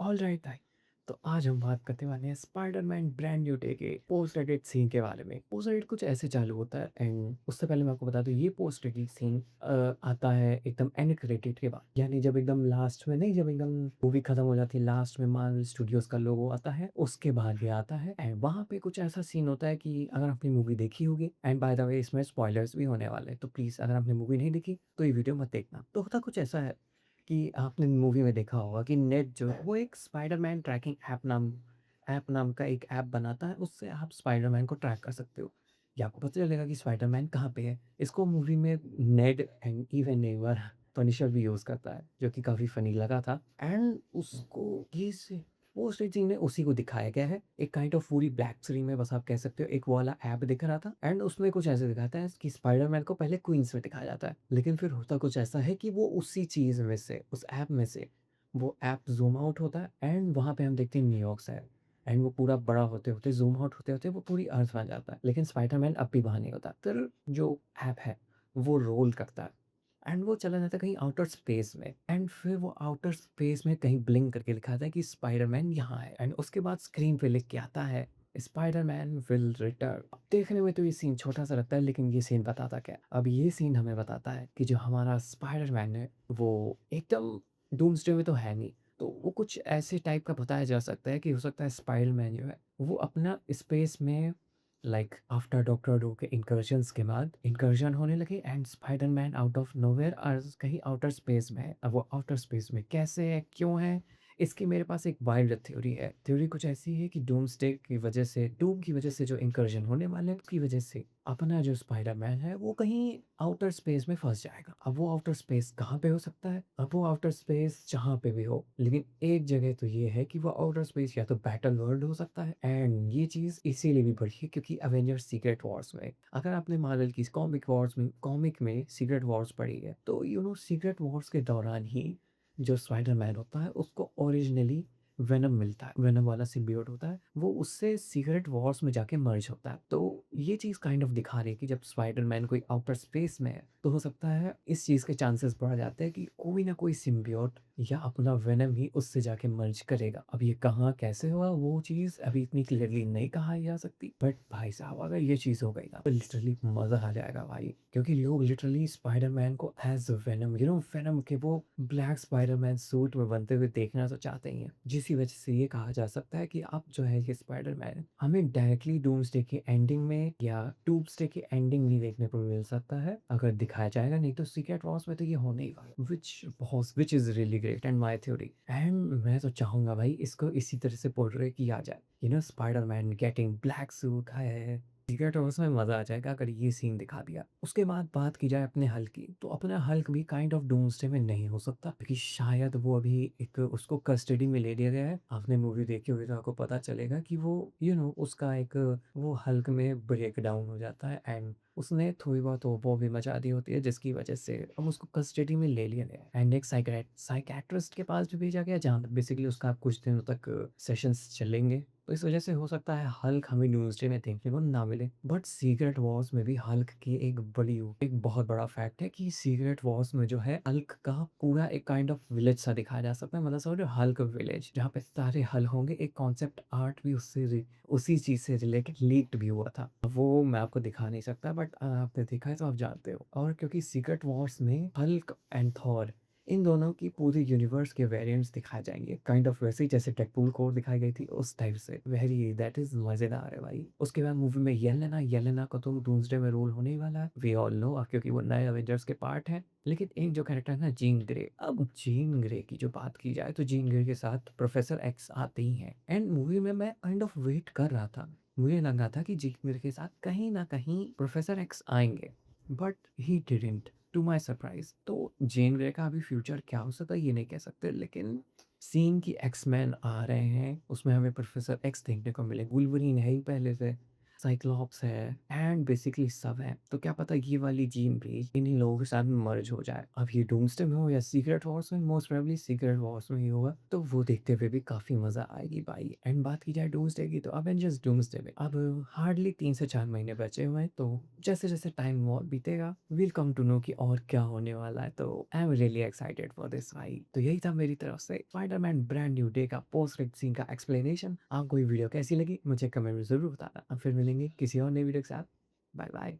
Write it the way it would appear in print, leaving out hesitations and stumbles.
Alright भाई। तो आज हम बात करने वाले हैं स्पाइडरमैन ब्रांड न्यू डे के पोस्ट क्रेडिट सीन के बारे में। पोस्ट क्रेडिट कुछ ऐसे चालू होता है एंड उससे पहले मैं आपको बता दूं ये पोस्ट क्रेडिट सीन आता है एकदम एंड क्रेडिट के बाद, यानी जब एकदम लास्ट में नहीं, जब एकदम मूवी खत्म हो जाती है लास्ट में मार्वल स्टूडियोज का लोगो आता है उसके बाद ये आता है एंड वहां पे कुछ ऐसा सीन होता है कि अगर आपने मूवी देखी होगी, एंड बाय द वे इसमें स्पॉयलर्स भी होने वाले हैं, तो प्लीज अगर आपने मूवी नहीं देखी तो ये वीडियो मत देखना। तो होता कुछ ऐसा है कि आपने मूवी में देखा होगा कि नेट जो है वो एक स्पाइडरमैन ट्रैकिंग ऐप नाम का एक ऐप बनाता है, उससे आप स्पाइडरमैन को ट्रैक कर सकते हो या आपको पता चलेगा कि स्पाइडरमैन कहाँ पे है। इसको मूवी में नेड एंड इवन नेवर पनिशर भी यूज़ करता है, जो कि काफ़ी फ़नी लगा था एंड उसको ये से पोस्ट एडिटिंग में उसी को दिखाया गया है एक काइंड ऑफ पूरी ब्लैक स्क्रीन में, बस आप कह सकते हो एक वो वाला ऐप दिख रहा था एंड उसमें कुछ ऐसे दिखाता है कि स्पाइडरमैन को पहले क्वींस में दिखाया जाता है, लेकिन फिर होता कुछ ऐसा है कि वो उसी चीज़ में से, उस ऐप में से वो ऐप ज़ूम आउट होता है एंड वहाँ पे हम देखते हैं न्यूयॉर्क शहर एंड वो पूरा बड़ा होते होते ज़ूम आउट होते होते वो पूरी अर्थ बन जाता है, लेकिन स्पाइडरमैन अब भी वहाँ नहीं होता। फिर जो ऐप है वो रोल करता है एंड वो चला जाता है कहीं आउटर स्पेस में एंड फिर वो आउटर स्पेस में कहीं ब्लिंक करके लिखा आता है कि स्पाइडरमैन यहाँ है एंड उसके बाद स्क्रीन पे लिख के आता है स्पाइडरमैन विल रिटर्न। अब देखने में तो ये सीन छोटा सा लगता है, लेकिन ये सीन बताता क्या है? अब ये सीन हमें बताता है कि जो हमारा स्पाइडरमैन है वो एकदम डूम्सडे में तो है नहीं, तो वो कुछ ऐसे टाइप का बताया जा सकता है कि हो सकता है स्पाइडरमैन जो है वो अपना स्पेस में लाइक आफ्टर डॉक्टर डू के इंकर्जन्स के बाद इंकर्जन होने लगे and Spiderman out of nowhere earth कहीं आउटर स्पेस में है। अब वो आउटर स्पेस में कैसे है, क्यों है, इसकी मेरे पास एक वाइल्ड थ्योरी है। थ्योरी कुछ ऐसी है कि डूम्सडे की वजह से, डूम की वजह से जो इंकर्जन होने वाले हैं उसकी वजह से अपना जो स्पाइडरमैन है वो कहीं आउटर स्पेस में फंस जाएगा। अब वो आउटर स्पेस कहाँ पे हो सकता है? अब वो आउटर स्पेस जहाँ पे भी हो, लेकिन एक जगह तो ये है कि वो आउटर स्पेस या तो बैटल वर्ल्ड हो सकता है एंड ये चीज़ इसीलिए भी बढ़ी है क्योंकि अवेंजर्स सीक्रेट वॉर्स में, अगर आपने मार्वल की कॉमिक में सीक्रेट वॉर्स पढ़ी है तो सीक्रेट वॉर्स के दौरान ही जो स्पाइडरमैन होता है उसको ओरिजिनली वेनम मिलता है, वेनम वाला सिम्बियोट होता है, वो उससे सीक्रेट वॉर्स में जाके मर्ज होता है। तो ये चीज़ काइंड ऑफ दिखा रही है कि जब स्पाइडरमैन कोई आउटर स्पेस में है तो हो सकता है इस चीज़ के चांसेस बढ़ जाते हैं कि कोई ना कोई सिम्बियोट या अपना वेनम ही उससे जाके मर्ज करेगा। अब ये कहाँ कैसे हुआ वो चीज़ अभी इतनी क्लियरली नहीं कहा जा सकती, बट भाई साहब अगर ये चीज़ हो गई ना तो लिटरली मज़ा आ जाएगा भाई, क्योंकि लोग लिटरली स्पाइडरमैन को एज वेनम, वेनम के वो ब्लैक स्पाइडरमैन सूट में बनते हुए देखना तो चाहते ही हैं, जिसकी वजह से ये कहा जा सकता है कि अब जो है ये स्पाइडरमैन हमें डायरेक्टली डूम्सडे के एंडिंग में या डूम्सडे के एंडिंग में देखने को मिल सकता है अगर दिखाया जाएगा, नहीं तो सीक्रेट वॉर्स में तो ये होने ही वाला, which is really great and my theory. And मैं तो चाहूंगा भाई इसको इसी तरह से पोर्ट्रे किया जाए, स्पाइडरमैन गेटिंग ब्लैक सूट है। सीक्रेट वॉर्स में मजा आ जाएगा अगर ये सीन दिखा दिया। उसके बाद बात की जाए अपने हल्क की, तो अपना हल्क भी काइंड ऑफ डूम्सडे में नहीं हो सकता क्योंकि शायद वो अभी एक उसको कस्टडी में ले लिया गया है। आपने मूवी देखी होगी तो आपको पता चलेगा कि वो उसका एक वो हल्क में ब्रेक डाउन हो जाता है एंड उसने थोड़ी बहुत वो भी मचा दी होती है, जिसकी वजह से हम उसको कस्टडी में ले लिया गया एंड एक साइकेट्रिस्ट के पास भी भेजा गया जहाँ बेसिकली उसका कुछ दिनों तक सेशंस चलेंगे। तो इस वजह से हो सकता है हल्क हमें न्यूज़डे में देखने को ना मिले, बट सीक्रेट वॉर्स में भी हल्क की एक बहुत बड़ा फैक्ट है कि सीक्रेट वॉर्स में जो है हल्क का पूरा एक काइंड ऑफ विलेज सा दिखाया जा सकता है, मतलब समझो हल्क विलेज जहाँ पे सारे हल होंगे। एक कॉन्सेप्ट आर्ट भी उसी चीज से रिलेटेड लीक्ड भी हुआ था, वो मैं आपको दिखा नहीं सकता, बट आपने देखा है तो आप जानते हो। और क्योंकि सीक्रेट वॉर्स में हल्क एंड थॉर इन दोनों की पूरी यूनिवर्स के वेरिएंट्स दिखाए जाएंगे, काइंड ऑफ वैसे ही जैसे डेडपूल कोर दिखाई गई थी उस टाइप से, वेरी दैट इज मजेदार है भाई। उसके बाद मूवी में येलेना का तो डूम्सडे में रोल होने ही वाला है, वी ऑल नो, क्योंकि वो नए अवेंजर्स के पार्ट हैं। लेकिन एक जो कैरेक्टर है ना जीन ग्रे, अब जीन ग्रे की जो बात की जाए तो जीन ग्रे के साथ प्रोफेसर एक्स आते ही हैं एंड मूवी में मैं काइंड ऑफ वेट कर रहा था, मुझे लगा था कि जीन ग्रे के साथ कहीं ना कहीं प्रोफेसर एक्स आएंगे, but he didn't, to my surprise. तो जेन ग्रे का अभी फ्यूचर क्या हो सकता है ये नहीं कह सकते, लेकिन सीन की एक्स मैन आ रहे हैं उसमें हमें प्रोफेसर एक्स देखने को मिले, वुल्वरीन है ही पहले से, साइक्लॉप्स है एंड बेसिकली सब है। तो क्या पता ये वाली जीन भी इन्हीं लोगों के साथ मर्ज हो जाए। अब ये डूम्सडे में हो या सीक्रेट वॉर्स में, मोस्ट प्रोबेबली सीक्रेट वॉर्स में ही होगा। तो वो देखते हुए भी काफ़ी मज़ा आएगी भाई। एंड बात की जाए डूम्सडे की, तो अवेंजर्स डूम्सडे में अब हार्डली 3 से 4 महीने बचे हुए हैं। तो जैसे-जैसे टाइम और बीतेगा, विल कम टू नो कि और क्या होने वाला है। तो I am really excited for this भाई। तो यही था मेरी तरफ से स्पाइडरमैन ब्रांड न्यू डे का पोस्ट क्रेडिट सीन का एक्सप्लेनेशन। आपको ये वीडियो कैसी लगी मुझे कमेंट में ज़रूर बताना। अब फिर मिलेंगे किसी और नई वीडियो के साथ। Bye bye.